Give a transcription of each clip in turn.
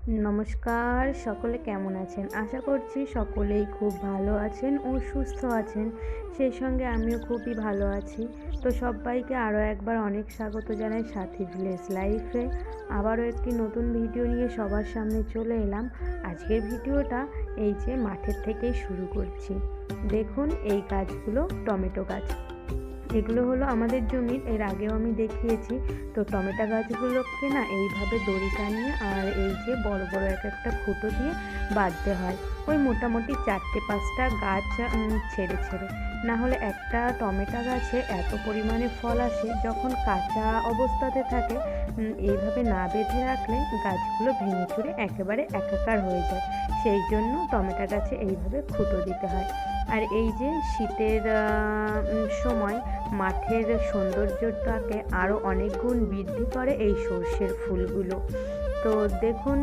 নমস্কার, সকলে কেমন আছেন? আশা করছি সকলেই খুব ভালো আছেন ও সুস্থ আছেন। সেই সঙ্গে আমিও খুবই ভালো আছি। তো সব্বাইকে আরও একবার অনেক স্বাগত জানাই সাথী ভিলেজ লাইফে। আবারও একটি নতুন ভিডিও নিয়ে সবার সামনে চলে এলাম। আজকের ভিডিওটা এই যে মাঠের থেকেই শুরু করছি। দেখুন এই গাছগুলো টমেটো গাছ। এগুলো হলো আমাদের জমির, এর আগেও আমি দেখিয়েছি। তো টমেটো গাছগুলোকে না এইভাবে দড়ি টানিয়ে আর এই যে বড় বড় এক একটা খুঁটো দিয়ে বাঁধতে হয়। ওই মোটামুটি 4-5টা গাছ ছেড়ে ছেড়ে, না হলে একটা টমেটো গাছে এত পরিমাণে ফল আসে যখন কাঁচা অবস্থাতে থাকে। এইভাবে না বেঁধে রাখলে গাছগুলো ভেঙে চুরে একেবারে একাকার হয়ে যায়। সেই জন্য টমেটো গাছে এইভাবে খুঁটো দিতে হয়। আর এই যে শীতের সময় মাঠের সৌন্দর্যটাকে আরও অনেক গুণ বৃদ্ধি করে এই সর্ষের ফুলগুলো। তো দেখুন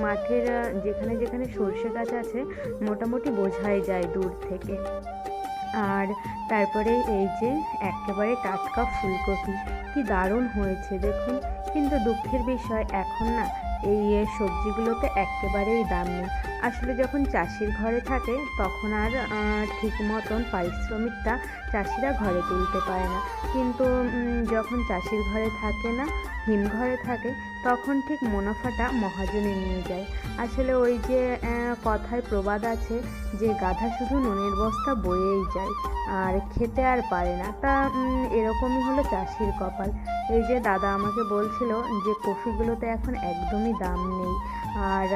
মাঠের যেখানে যেখানে সর্ষে গাছ আছে মোটামুটি বোঝাই যায় দূর থেকে। আর তারপরে এই যে একেবারে টাটকা ফুলকপি, কি দারুণ হয়েছে দেখুন। কিন্তু দুঃখের বিষয় এখন না এই সবজিগুলোতে একেবারেই দাম নেই। আসলে যখন চাষির ঘরে থাকে তখন আর ঠিক মতন পারিশ্রমিকটা চাষিরা ঘরে তুলতে পারে না। কিন্তু যখন চাষির ঘরে থাকে না, হিমঘরে থাকে, তখন ঠিক মুনাফাটা মহাজনে নিয়ে যায়। আসলে ওই যে কথায় প্রবাদ আছে যে গাধা শুধু নুনের বস্তা বয়েই যায় আর খেতে আর পারে না। তা এরকমই হলো চাষির কপাল। এই যে দাদা আমাকে বলছিল যে কফিগুলোতে এখন একদমই দাম নেই, আর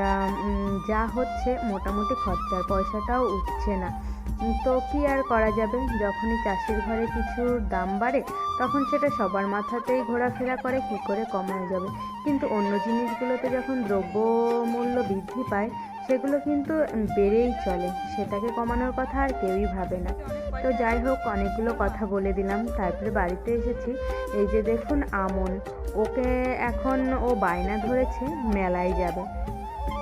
যা হচ্ছে মোটামুটি খরচার পয়সাটাও উঠছে না। তো কি আর করা যাবে, যখনই চাষির ঘরে কিছুর দাম বাড়ে তখন সেটা সবার মাথাতেই ঘোরাফেরা করে কি করে কমানো যাবে। কিন্তু অন্য জিনিসগুলোতে যখন দ্রব্যমূল্য বৃদ্ধি পায় সেগুলো কিন্তু বেড়েই চলে, সেটাকে কমানোর কথা আর কেউই ভাবে না। তো যাই হোক, অনেকগুলো কথা বলে দিলাম, তারপরে বাড়িতে এসেছি। এই যে দেখুন আমন, ওকে এখন ও বায়না ধরেছে মেলায় যাবে।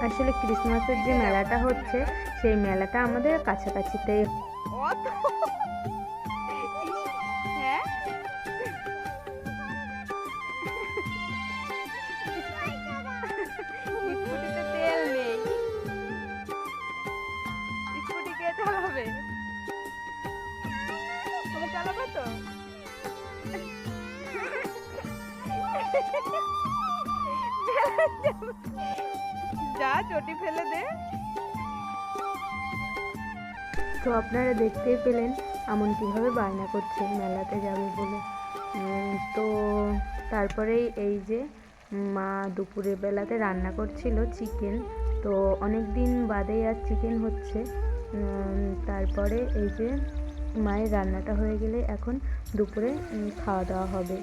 আসলে ক্রিসমাসের যে মেলাটা হচ্ছে সেই মেলাটা আমাদের কাছাকাছিতেই। হ্যাঁ, স্কুটিতে তেল নেই, স্কুটি কে চালাবে? তুমি চালাবে তো? যা চটি ফেলে দে। তো আপনারা দেখতেই পেলেন আমন কীভাবে বায়না করছে মেলাতে যাবে বলে। তো তারপরেই এই যে মা দুপুরের বেলাতে রান্না করছিল চিকেন। তো অনেক দিন বাদেই আর চিকেন হচ্ছে। তারপরে এই যে মায়ের রান্নাটা হয়ে গেলে এখন দুপুরে খাওয়া দাওয়া হবে।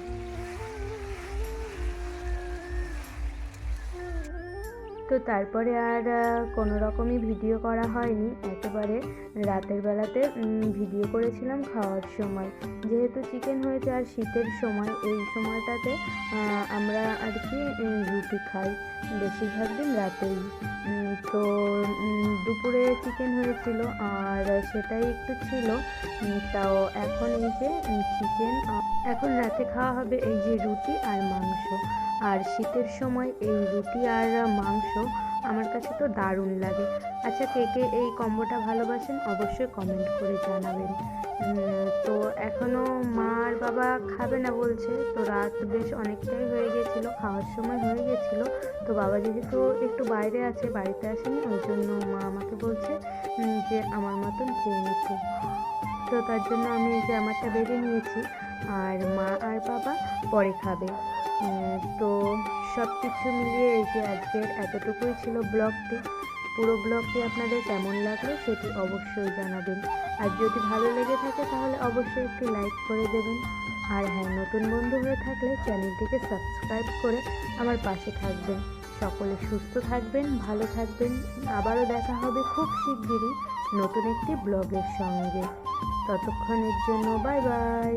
তো তারপরে আর কোনো রকমই ভিডিও করা হয়নি, একেবারে রাতের বেলাতে ভিডিও করেছিলাম খাওয়ার সময়। যেহেতু চিকেন হয়েছে আর শীতের সময়, এই সময়টাতে আমরা আর কি রুটি খাই বেশিরভাগ দিন রাতেই। তো দুপুরে চিকেন হয়েছিল আর সেটাই একটু ছিল। তাও এখন এই যে চিকেন, এখন রাতে খাওয়া হবে এই যে রুটি আর মাংস। আর শীতের সময় এই রুটি আর মাংস আমার কাছে তো দারুণ লাগে। আচ্ছা, কে কে এই কম্বোটা ভালোবাসেন অবশ্যই কমেন্ট করে জানাবেন। তো এখনও মা আর বাবা খাবে না বলছে। তো রাত বেশ অনেকটাই হয়ে গেছিলো, খাওয়ার সময় হয়ে গেছিলো। তো বাবা যেহেতু একটু বাইরে আছে, বাড়িতে আসেনি, ওই জন্য মা আমাকে বলছে যে আমার মতন খেয়ে নিতে। তো তার জন্য আমি এই যে আমারটা বেড়ে নিয়েছি আর মা আর বাবা পরে খাবে। তো সব কিছু মিলিয়ে এই যে আজকের এতটুকুই ছিল ব্লগটি। পুরো ব্লগটি আপনাদের কেমন লাগলো সেটি অবশ্যই জানাবেন। আর যদি ভালো লেগে থাকে তাহলে অবশ্যই একটি লাইক করে দেবেন। আর হ্যাঁ, নতুন বন্ধু হয়ে থাকলে চ্যানেলটিকে সাবস্ক্রাইব করে আমার পাশে থাকবেন। সকলে সুস্থ থাকবেন, ভালো থাকবেন। আবারও দেখা হবে খুব শিগগিরই নতুন একটি ব্লগের সঙ্গে। ততক্ষণের জন্য বাই বাই।